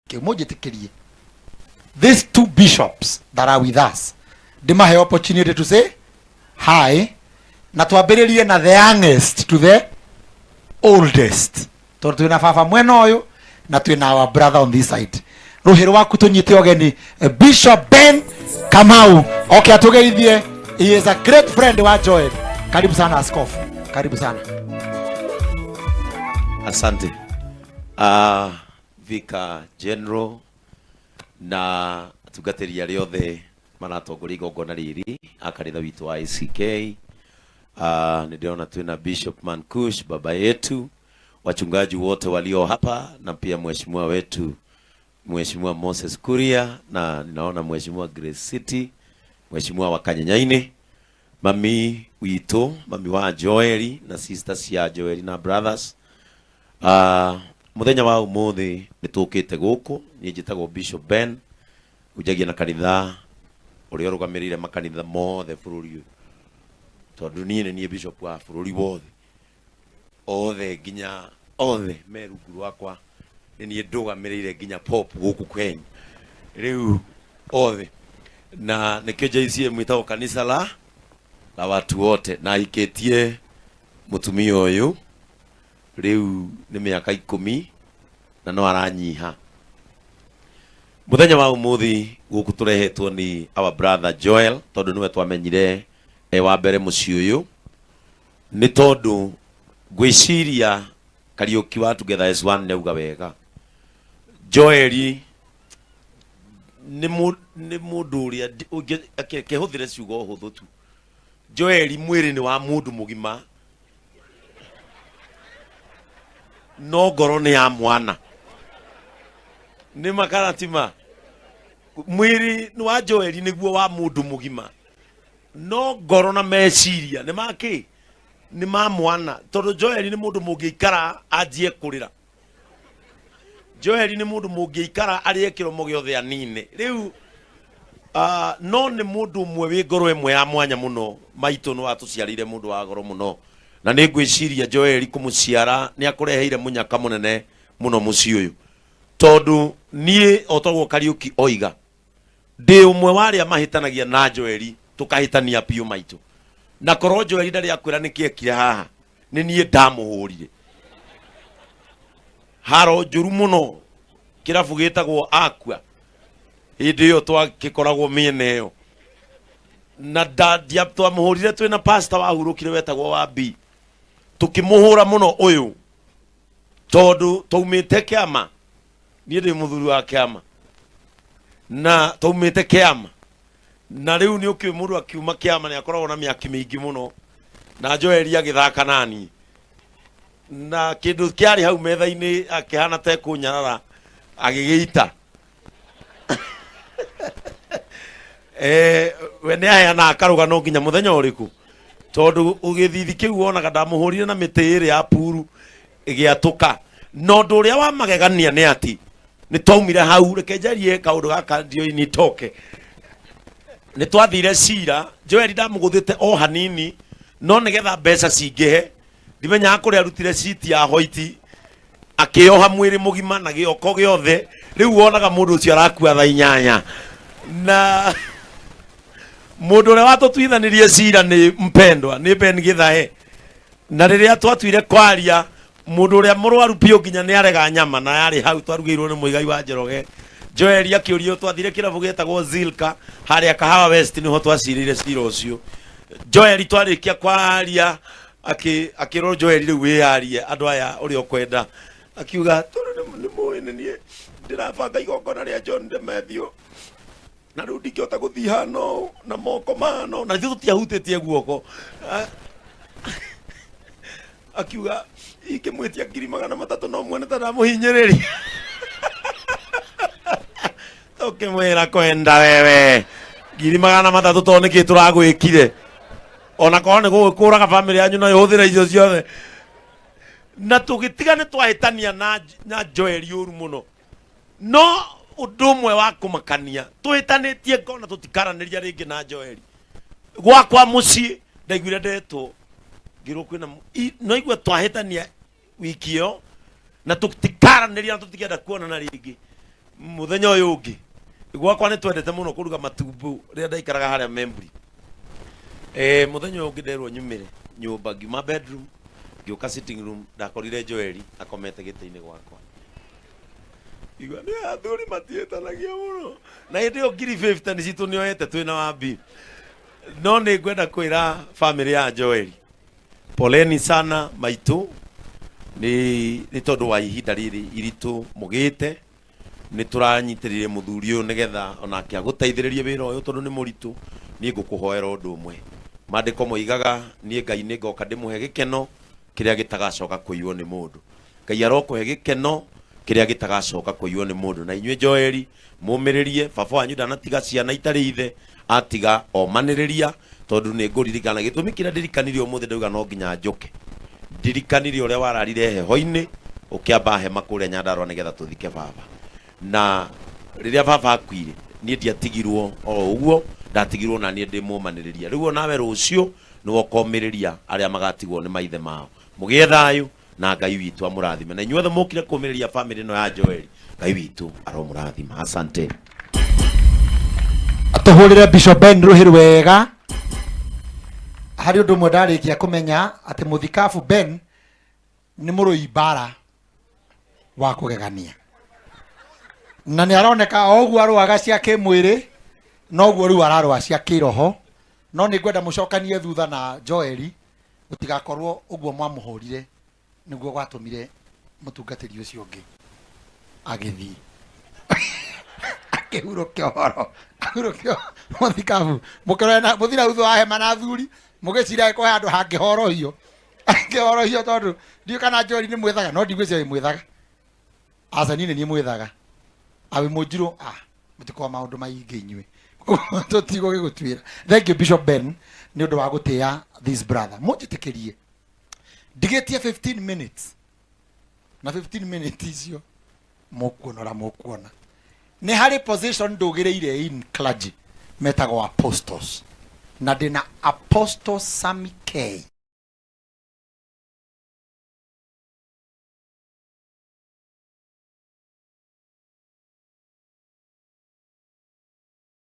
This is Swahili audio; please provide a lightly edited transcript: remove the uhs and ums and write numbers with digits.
Kimujitikirie. These two bishops that are with us, dimahe opportunity to say hi, na twambiririe na the youngest to the oldest. Tondu twina baba mwena uyu na twina our brother on this side. Ruhiro waku tunyite ogeni Bishop Ben Kamau. Okay, atugeithie. He is a great friend wa Joel. Karibu sana askofu. Karibu sana. Asante. Vika General na tugateria riothe maratongori igongona riri akaritha witu wa ICK. Niliona tuna Bishop Mankush baba yetu, wachungaji wote walio hapa, na pia mheshimiwa wetu Mheshimiwa Moses Kuria, na ninaona Mheshimiwa Grace City, Mheshimiwa wa Kanyanyaine, mami wito, mami wa Joeli na sisters ya Joeli na brothers. Muthenya wa umuthi nitukite guku, ni njitagwo Bishop Ben, ujagia na kanitha uria rugamirire makanitha mothe bururi tondu ni bishop wa bururi wothe othe nginya othe merungu rwakwa ni ndugamirire nginya pop guku Kenya riu othe na nikio JCM mwitao kanisa la watu wote, na iketie mutumia uyu riu ni miaka 10 na no aranyiha. Muthenya wa umuthi guku turehetwo ni our brother Joel, tondu niwe twamenyire wa mbere muci uyu, ni tondu gwiciria Kariuki wa Together S1 neuga wega. Joel ni mundu uria kehuthire ciugo huthu tu. Joel mwiri ni wa mundu mugima, no ngoro ni ya mwana. Ni makaratima mwiri ni wa Joel niguo wa mundu mugima, no ngoro na meciria ni maki ni ma mwana. Tondu Joel ni mundu mungiikara anjie kurira. Joel ni mundu mungiikara arie kiromo giothe anine. Riu no ni mundu mwe wi ngoro imwe ya mwanya muno. Maitu no atuciarire mundu wa ngoro muno, na ni ngwiciria Joel kumuciara ni akureheire munyaka munene muno muci uyu, tondu nie otogwo Kariuki oiga ndi umwe wari amahitanagia na Joel tukahitania piu maitu, na koro Joel ndari akwira nikiekire haha ni nie ndamuhurire haro njuru muno kirabu gitagwo Aqua hindi iyo twakikoragwo miene iyo, na ndia twamuhurire twina pastor wahurukire wetagwo wa B, tukimuhura muno uyu tondu taumite kiama. Nie ndi muthuri wa kiama na taumite kiama, na riu ni ukiwe mundu akiuma kiama ni akoragwo na miaki mingi muno, na Joel agithaka nani na kindu kiari hau metha-ini akihana te kunyarara agigiita we ni aheana akaruga no nginya muthenya uriku, tondu ugithithi kiu wonaga ndamuhurire na miti iri ya puru igiatuka. No ndu uria wa magegania ni ati ni twaumire hau, reke njarie kaundu gaka ndio ni toke. Ni twathire cira, Joel ndamuguthite o hanini, no nigetha mbeca cingihe ndimenya akuri arutire citi ya hoiti akioha mwiri mugima na gioko giothe. Riu wonaga mundu ucio arakua tha 8 na mundu uria watutwithanirie cira ni mpendwa ni Ben Githae, na riria twatuire kwaria mundu uria murwaru pio nginya ni arega nyama na yari hau twarugirwo ni muigai wa Njoroge. Joel akiurio twathire kirabu getagwo Zilka haria Kahawa West niho twacirire cira ucio. Joel twarikia kwaria akiro Joel riu wiarie andu aya uri okwenda akiuga tondu ni muine nie ndirabanga igongona ria John de Mathew na riu ndingihota guthii hano na moko mano na ithu tutiahutitie guoko. Akiuga ikimwitia 300 no mwene taramuhinyiriria tukimwira kwenda wewe 300 to niki turagwikire ona kone gukuraga family yanyu na yuthira icio ciothe, na tugitigane twahitania na Joel uru muno. No undu mwe wa kumakania tuhitanitie ngona tutikaraniria ringi na Joel gwakwa muci ndaiguire ndetwo ngiro kwina no igwe twahitania wikio na tutikaraniria na tutikienda kuona na ringi. muthenya uyu ungi gwakwa ni twendete muno kuruga matumbu ria ndaikaraga haria memburi muthenya uyu ungi nderwo nyumire nyumba ngiuma bedroom ngioka sitting room ndakorire Joeli akomete giti-ini gwakwa igwa ni athuri matietanagia muno na hindi yo ngiri 50 ni citu nioete twina wambi no ni ngwenda kwira family ya Joeli poleni sana maitu ni tondu wa ihinda riri iritu mugite ni turanyitirire muthuri uyu nigetha onake aguteithiririe wira uyu tondu ni muritu ni ngukuhoera undu umwe mandiko moigaga ni Ngai ni ngoka ndimuhe gikeno kiria gitagacoka kuiywo ni mundu Ngai arokuhe gikeno kiria gitagacoka kuiywo ni mundu na inywe Joeli mumiririe baba wanyu ndanatiga ciana itari ithe atiga omaniriria tondu ni nguririkana gitumi kiria ndirikanirie umuthi ndauga no nginya njuke ndirikanire uria wararire heho-ini ukiamba hema kuria Nyandarua nigetha tuthike baba na riria baba akuire nie ndiatigirwo o uguo ndatigirwo na nie ndimumaniriria riu nawe rucio niwo komiriria aria magatigwo ni maithe mao mugie thayu na Ngai witu amurathime na inyuothe mukire kumiriria family no ya Joeli Ngai witu aromurathima asante atuhurire Bishop Ben Ruhiru wega hari undu mwe ndarikia kumenya ati muthikabu Ben ni murui bara wa kugegania na ni aroneka oguo arwaga cia kimwiri no guo riu ararwa cia kiroho no ni ngwenda mucokanie thutha na Joeli gutigakorwo uguo mwamuhurire niguo gwatumire mutungatiri ucio ungi agithi akihurukio horo ahurukio muthikabu mukirona muthira uthu ahema na thuri mugicira ko handu hangihorohio angihorohio tondu ndio kana Joeli ni mwithaga no ndigwicia mwithaga asanine ni mwithaga awe mujiro mutiko maundu maingi inywe tutigo gigutwira thank you Bishop Ben ni undu wa gutia this brother mujitikirie ndigetie 15 minutes na 15 minutes icio mukuona ni hari position ndugireire in clergy metagwo apostles na dina Apostle Sammy K